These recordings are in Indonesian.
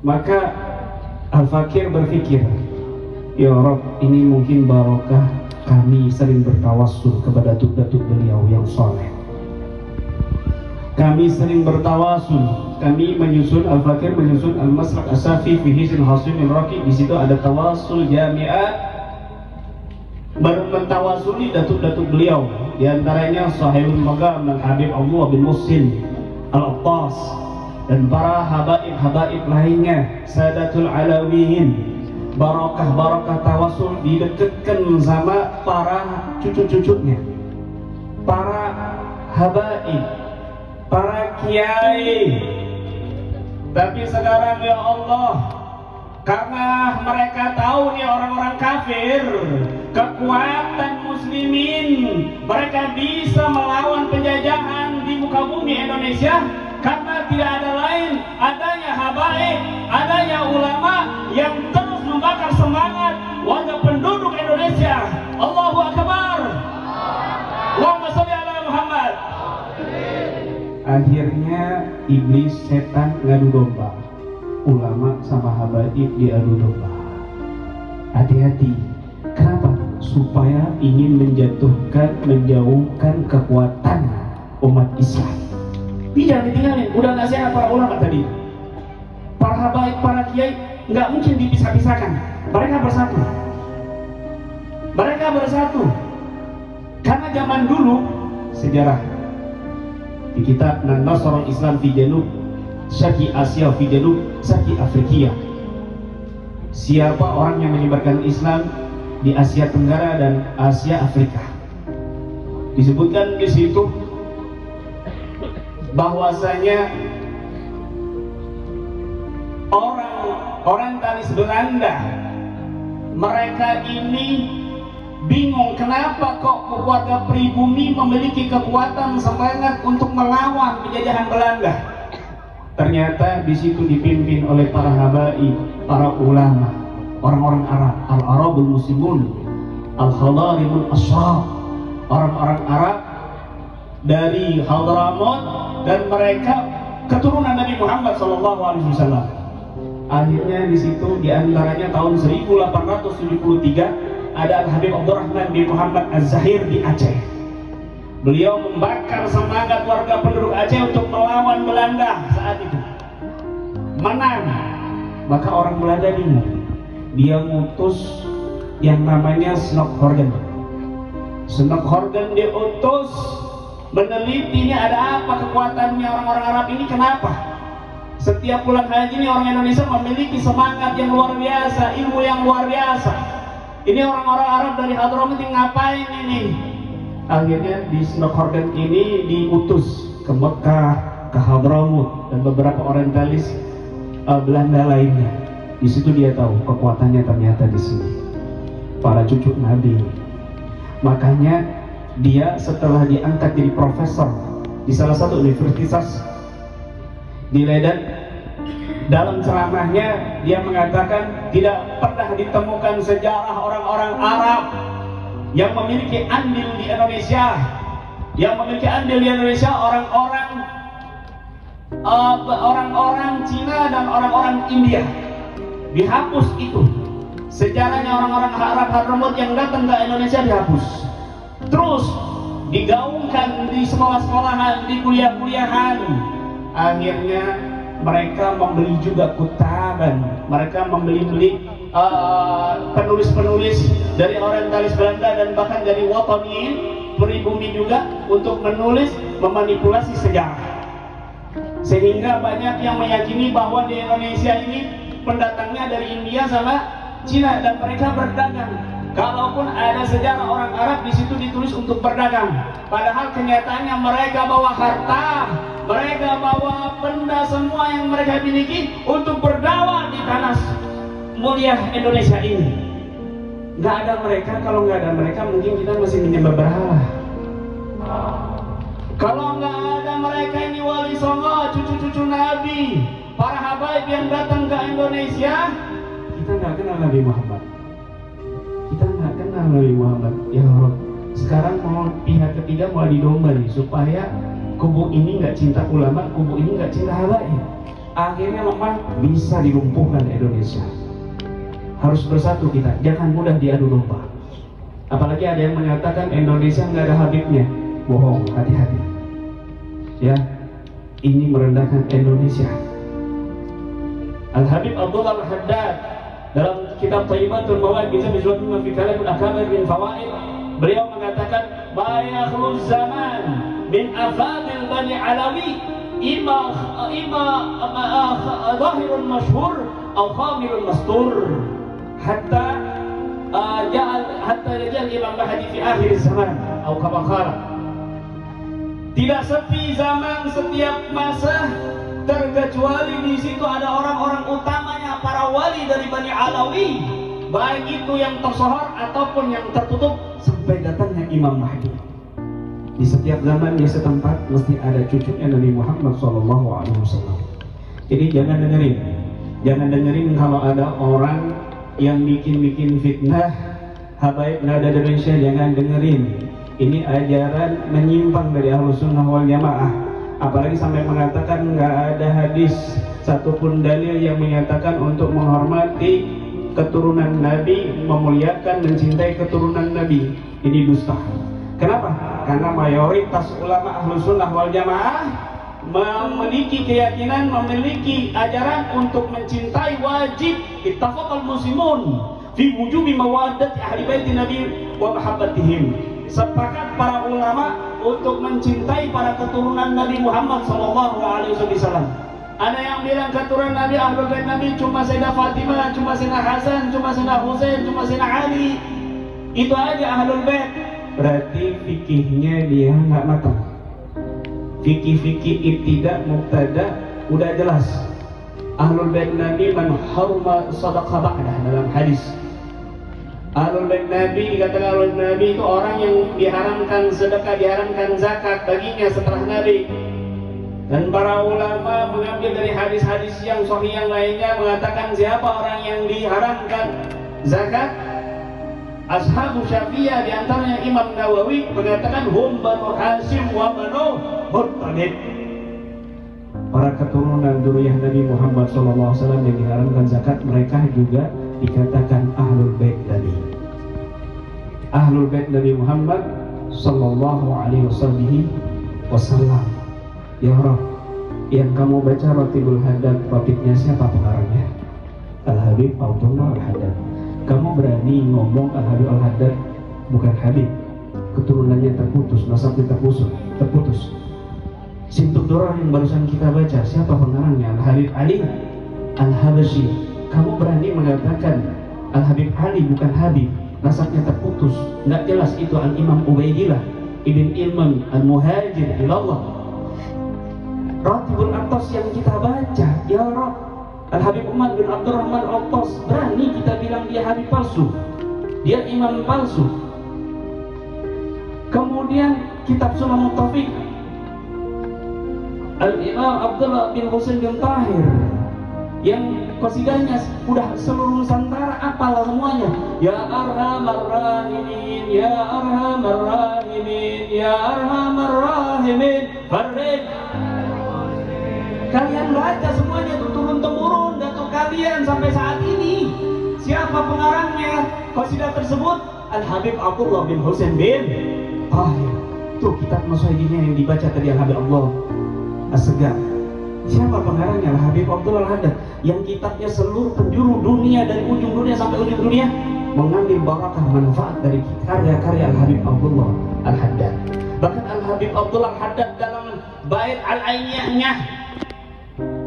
Maka Al-Fakir berpikir, ya Rob, ini mungkin barokah kami sering bertawassul kepada datuk-datuk beliau yang soleh. Kami sering bertawassul, kami menyusun, Al-Fakir menyusun Al-Maslak As-Safi fi Hizn Hasim Al-Raqi. Di situ ada tawassul jami'at, mentawasuli datuk-datuk beliau, di antaranya Sahibul Maqam Al-Habib Abdullah bin Muhsin Al-Attas dan para habaib-habaib lainnya, Sadatul Alawiyin. Barokah tawasul didekatkan sama para cucu-cucunya, para habaib, para kiai. Tapi sekarang ya Allah, karena mereka tahu nih orang-orang kafir, kekuatan muslimin, mereka bisa melawan penjajahan di muka bumi Indonesia, karena tidak ada lain adanya habaib, adanya ulama yang terus membakar semangat warga penduduk Indonesia. Allahu Akbar. Allahumma sholli ala Muhammad. Akhirnya iblis, setan ngadu domba, ulama sama habaib diadu domba. Hati-hati. Kenapa? Supaya ingin menjatuhkan, menjauhkan kekuatan umat Islam. Jangan ditinggalin, udah nggak sehat para ulama tadi, para habaib, para kiai, nggak mungkin dipisah-pisahkan. Mereka bersatu. Mereka bersatu. Karena zaman dulu, sejarah di kitab Nasrul Islam fi Janub Syarqi Asia fi Janub Syarqi Afrika, siapa orang yang menyebarkan Islam di Asia Tenggara dan Asia Afrika. Disebutkan di situ bahwasanya orang Talis Belanda, mereka ini bingung kenapa kok keluarga pribumi memiliki kekuatan semangat untuk melawan penjajahan Belanda. Ternyata di situ dipimpin oleh para habaib, para ulama, orang-orang Arab, al-Arabul Muslimun, al-Khadarimul Ashraf, orang-orang Arab dari Hadramaut, dan mereka keturunan Nabi Muhammad SAW. Akhirnya di situ diantaranya tahun 1873 ada Al-Habib Abdurrahman bin Muhammad Az-Zahir di Aceh. Beliau membakar semangat warga penduduk Aceh untuk melawan Belanda saat itu. Menang. Maka orang Belanda bingung. Dia ngutus yang namanya Snockhorgen. Snockhorgen diutus menelitinya ada apa kekuatannya orang-orang Arab ini, kenapa setiap bulan haji ini orang Indonesia memiliki semangat yang luar biasa, ilmu yang luar biasa. Ini orang-orang Arab dari Hadramaut ini ngapain ini? Akhirnya di Snockhorgen ini diutus ke Mekah, ke Hadramaut dan beberapa orientalis Belanda lainnya. Di situ dia tahu kekuatannya ternyata di sini, para cucu Nabi. Makanya dia setelah diangkat jadi profesor di salah satu universitas di Leiden, dalam ceramahnya dia mengatakan tidak pernah ditemukan sejarah orang-orang Arab yang memiliki andil di Indonesia. Yang memiliki andil di Indonesia orang-orang Cina dan orang-orang India. Dihapus itu sejarahnya orang-orang Arab Hadramaut yang datang ke Indonesia, dihapus. Terus digaungkan di sekolah-sekolahan, di kuliah-kuliahan. Akhirnya mereka membeli juga kutaban, mereka membeli penulis-penulis dari orientalis Belanda dan bahkan dari Wataniyin, pribumi juga, untuk menulis, memanipulasi sejarah. Sehingga banyak yang meyakini bahwa di Indonesia ini pendatangnya dari India sama Cina dan mereka berdagang. Kalaupun ada sejarah orang Arab di situ ditulis untuk berdagang, padahal kenyataannya mereka bawa harta, mereka bawa benda semua yang mereka miliki untuk berdakwah di tanah mulia Indonesia ini. Nggak ada mereka, kalau nggak ada mereka mungkin kita masih menyembah berhala. Kalau nggak ada mereka ini wali songo, cucu-cucu Nabi, para habaib yang datang ke Indonesia, kita nggak kenal Nabi Muhammad. Kita nggak kenal Nabi Muhammad. Ya Allah, sekarang mau pihak ketiga mau didomba nih supaya kubu ini nggak cinta ulama, kubu ini nggak cinta habaib. akhirnya lemah, bisa dilumpuhkan Indonesia. Harus bersatu kita, jangan mudah diadu domba. Apalagi ada yang mengatakan Indonesia nggak ada Habibnya, bohong, hati-hati. Ya, ini merendahkan Indonesia. Al-Habib Abdullah Al-Haddad dalam kitab Thayyibatul Mawa'id bisa disebutkan fi kalamul akabir min fawaid, beliau mengatakan ma yakhlu zaman min afadil bani alawi ima zahirun masyhur atau khamilun mastur hatta yajal Imam Mahdi fi akhir zaman atau kama qala. Tidak sepi zaman setiap masa terkecuali di situ ada orang-orang utamanya, para wali dari Bani Alawi, baik itu yang tersohor ataupun yang tertutup, sampai datangnya Imam Mahdi. Di setiap zaman di setempat mesti ada cucunya Nabi Muhammad SAW. Jadi jangan dengerin kalau ada orang yang bikin fitnah habaib nada Indonesia, jangan dengerin. Ini ajaran menyimpang dari Ahlus Sunnah wal Jamaah. Apalagi sampai mengatakan nggak ada hadis satupun dalil yang menyatakan untuk menghormati keturunan Nabi, memuliakan, mencintai keturunan Nabi. Ini dusta. Kenapa? Karena mayoritas ulama Ahlus Sunnah wal Jamaah memiliki keyakinan, memiliki ajaran untuk mencintai, wajib ittafaqal muslimun fi wujubi mawaddati ahli bait Nabi wa mahabbatihim. Sepakat para ulama untuk mencintai para keturunan Nabi Muhammad SAW. Ada yang bilang keturunan Nabi, Ahlul Bait Nabi cuma Sayyidah Fatimah, cuma Sayyidina Hasan, cuma Sayyidina Husain, cuma Sayyidina Ali. Itu aja Ahlul Bait. Berarti fikihnya dia nggak matang. Fikih-fikih ibtida, mubtada udah jelas. Ahlul Bait Nabi man harma sadaqah ba'dah dalam hadis. Ahlul Bait Nabi, dikatakan Ahlul Bait Nabi itu orang yang diharamkan sedekah, diharamkan zakat baginya setelah Nabi. Dan para ulama mengambil dari hadis-hadis yang sahih yang lainnya mengatakan siapa orang yang diharamkan zakat. Ashabu Syafi'iyah diantaranya Imam Nawawi mengatakan hum banu Hasyim wa banu Muttalib. Para keturunan dzurriyyah Nabi Muhammad SAW yang diharamkan zakat, mereka juga dikatakan Ahlul Bait Nabi. Ahlul Bait Nabi Muhammad sallallahu alaihi wasallam. Ya Rabb, yang kamu baca Ratibul Haddad, ratibnya siapa pengarangnya? Al-Habib Abdullah Al-Haddad. Kamu berani ngomong Al-Habib Al-Haddad bukan Habib, keturunannya terputus, nasabnya terputus. Sintuk Durrah yang barusan kita baca, siapa pengarangnya? Al-Habib Ali Al-Habasyi. Kamu berani mengatakan Al-Habib Ali bukan Habib, nasabnya terputus, nggak jelas. Itu Al-Imam Ubaidillah Ibn Ilman Al-Muhajir ilallah. Ratibul Atas yang kita baca, ya Rabb, Al-Habib Umar bin Abdurrahman Al-Atas, berani kita bilang dia Habib palsu, dia imam palsu. Kemudian kitab Sunan Muttafiq Al-Imam Abdullah bin Husain bin Tahir yang qasidahnya udah seluruh Nusantara apalah semuanya. Ya Arhamar Rahimin, Ya Arhamar Rahimin, Ya Arhamar Rahimin, Farid. Kalian baca semuanya itu turun-temurun datuk kalian sampai saat ini. Siapa pengarangnya qasidah tersebut? Al-Habib Abdullah bin Husain bin Tahir. Tuh kitab Nusaydinya yang dibaca tadi Al-Habib Allah As-Segar. Siapa pengarangnya? Al-Habib Abdullah Al-Haddad, yang kitabnya seluruh penjuru dunia, dari ujung dunia sampai ujung dunia, mengambil barakah manfaat dari karya-karya Al-Habib Abdullah Al-Haddad. Bahkan Al-Habib Abdullah Al-Haddad dalam bait Al-Ainiyahnya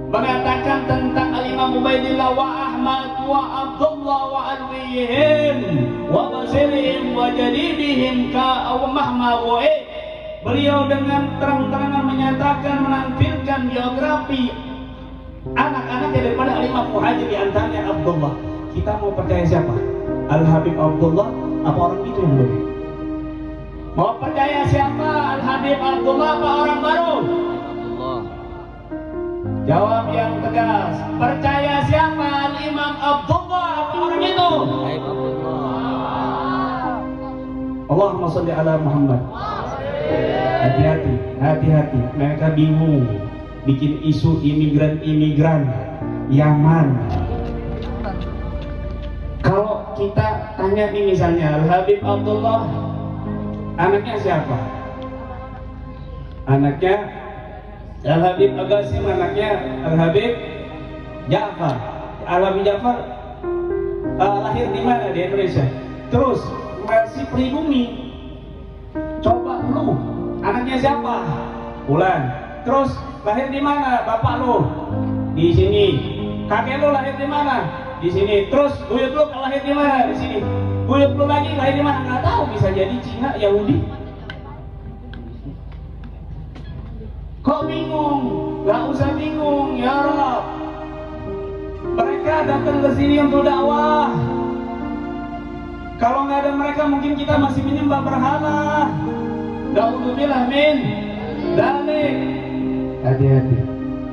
mengatakan tentang Al-Imam Ubaidillah wa Ahmad wa Abdullah wa Alwihim wa Basirihim wa Jadidihim ka mahma wa'i. Beliau dengan terang-terangan menyatakan, menampilkan biografi anak-anaknya daripada Al-Imam Muhajir, diantaranya Abdullah. Kita mau percaya siapa? Al-Habib Abdullah apa orang itu yang baru? Mau percaya siapa? Al-Habib Abdullah apa orang baru? Abdullah. Jawab yang tegas. Percaya siapa? Al-Imam Abdullah apa orang itu? Allahumma sholli ala Muhammad. Hati-hati, hati-hati. Mereka bingung bikin isu imigran Yaman. Kalau kita tanya nih misalnya Al-Habib Abdullah, anaknya siapa? Anaknya Al-Habib Agasim, anaknya Al-Habib Ja'far. Al-Habib Ja'far lahir di mana? Di Indonesia. Terus masih pribumi. Coba lu, anaknya siapa? Bulan. Terus lahir di mana? Bapak lu di sini. Kakek lu lahir di mana? Di sini. Terus buyut lu lahir di mana? Di sini. Buyut lu lagi lahir di mana? Nggak tahu, bisa jadi Cina, Yahudi. Kok bingung? Nggak usah bingung, ya Rabb. Mereka datang ke sini untuk dakwah. Kalau nggak ada mereka mungkin kita masih menyembah berhala. Na'udzubillah min dzalik. Hati-hati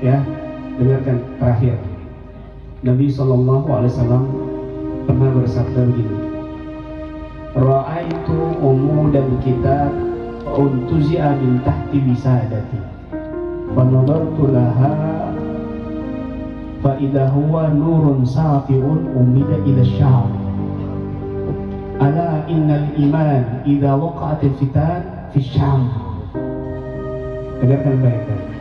ya. Dengarkan terakhir. Nabi SAW pernah bersabda begini. Ra'aitu umudan kitab untuzi'a min tahti wisadati. Fanadartu laha fa idza huwa nurun safi'un umida ila syam. Ala innal iman idza waqa'atil fitan fi syam. Dengarkan baik-baik.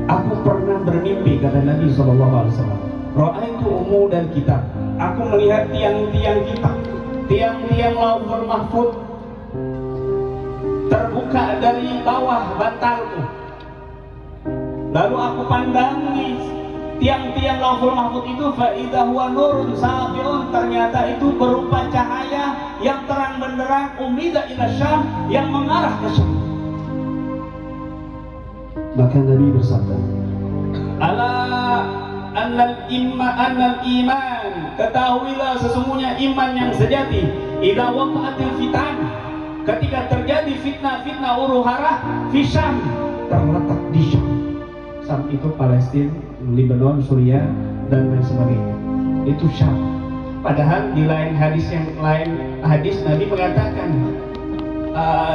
Aku pernah bermimpi, kata Nabi SAW, ra'aitu umudan kitab. Aku melihat tiang-tiang kitab, tiang-tiang lauhul mahfuz terbuka dari bawah bantalku. Lalu aku pandangi tiang-tiang lauhul mahfuz itu, fa'idha huwa nurun safi'un, ternyata itu berupa cahaya yang terang benderang, umida ila syam, yang mengarah ke Syam. Maka Nabi bersabda, ala annal iman, ketahuilah sesungguhnya iman yang sejati, idza waqa'atil fitan, ketika terjadi fitnah-fitnah huru-hara, fi Syam, terletak di Syam. Syam itu Palestina, Lebanon, Suriah, dan lain sebagainya. Itu Syam. Padahal di lain hadis Nabi mengatakan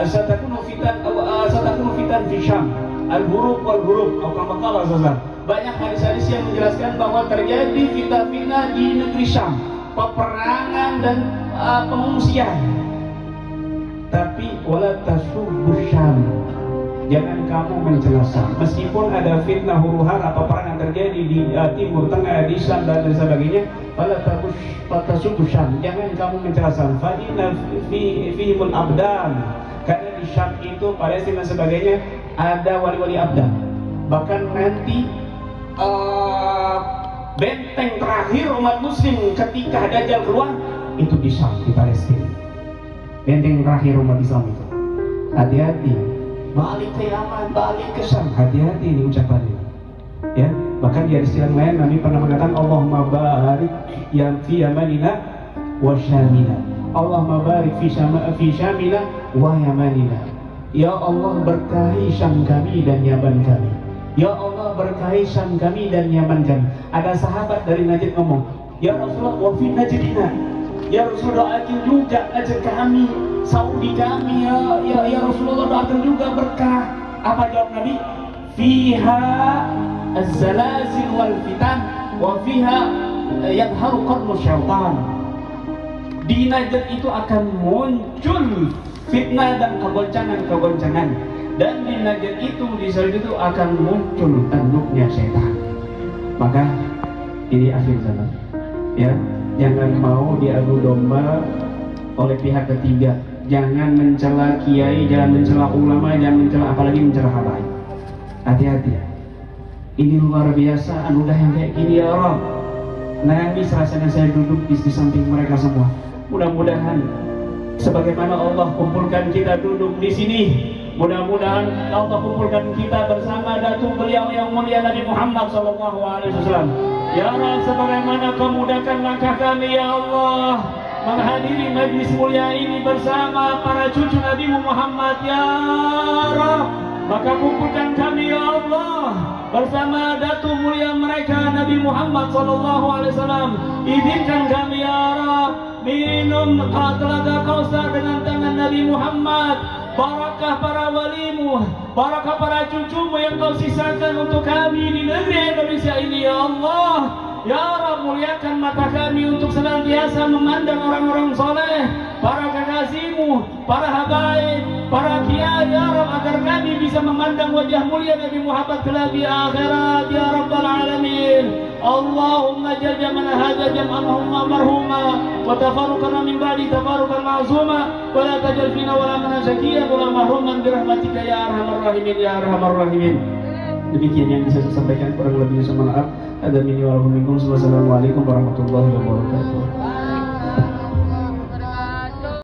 satakunu fitan fi Syam, al-hurub wal-hurub, atau kama qala sallallahu. Banyak hadis-hadis yang menjelaskan bahwa terjadi fitnah-fitnah di negeri Syam, peperangan dan pengungsian. Tapi wala tasubbu Syam, jangan kamu mencela Syam. Meskipun ada fitnah huru-hara peperangan terjadi di timur tengah, di Syam dan sebagainya, wala tasubbu Syam, jangan kamu mencela Syam. Fa inna fihimul abdan, karena di Syam itu Palestina dan sebagainya ada wali-wali abdan. Bahkan nanti benteng terakhir umat muslim ketika Dajjal keluar itu di Syam, di Palestina. Benteng terakhir umat Islam itu. Hati-hati, balik ke Yaman, balik ke Syam, hati-hati ini ucapannya. Ya, bahkan di hadis yang lain Nabi pernah mengatakan Allahumma barik yang fi yamanina wa syamina. Allahumma barik fi syamina wa yamanina. Ya Allah, berkahi Syam kami dan Yaman kami. Ya Allah, berkahi Syam kami dan Yaman kami. Ada sahabat dari Najd ngomong, ya Rasulullah, wa fi Najdina. Ya Rasulullah, doakan juga Najd kami, Saudi kami. Ya Rasulullah, doakan juga berkah. Apa jawab Nabi? Fiha az-zalazil wal fitan wa fiha yadharu qarnu syaitan. Di Najd itu akan muncul fitnah dan kegoncangan, dan di Najd itu, di Saudi itu akan muncul tanduknya setan. Maka ini akhir zaman, ya, jangan mau diadu domba oleh pihak ketiga. Jangan mencela kiai, jangan mencela ulama, jangan mencela, apalagi mencela habaib. Hati-hati. Ini luar biasa anugerah yang kayak gini ya Allah. Nangis rasanya saya duduk di samping mereka semua. Mudah-mudahan sebagaimana Allah kumpulkan kita duduk di sini, mudah-mudahan Allah kumpulkan kita bersama datuk beliau yang mulia Nabi Muhammad SAW. Ya Allah, sebagaimana Kau mudahkan langkah kami ya Allah menghadiri majlis mulia ini bersama para cucu Nabi Muhammad ya Allah, maka kumpulkan kami ya Allah bersama datuk mulia mereka Nabi Muhammad SAW. Izinkan kami ya Allah minum telaga Kausar dengan tangan Nabi Muhammad. barakah para walimu, barakah para cucumu yang kau sisakan untuk kami di negeri Indonesia ini ya Allah. Ya Rabb, muliakan mata kami untuk senantiasa memandang orang-orang soleh, para kekasihmu, para habaib, para kiai ya Rabb, agar kami bisa memandang wajah mulia Nabi Muhammad kelak di akhirat ya Rabbal Alamin. Allahumma jal jamana hadha jam'an marhuma wa tafarruqana min ba'di tafarruqan ma'zuma wa la tajal fina wa la mana syakiyan wa la mahruman birahmatika ya arhamar rahimin ya arhamar rahimin. Demikian yang bisa saya sampaikan, kurang lebihnya saya maaf. Ada mini walaupun minkum. Wassalamualaikum warahmatullahi wabarakatuh.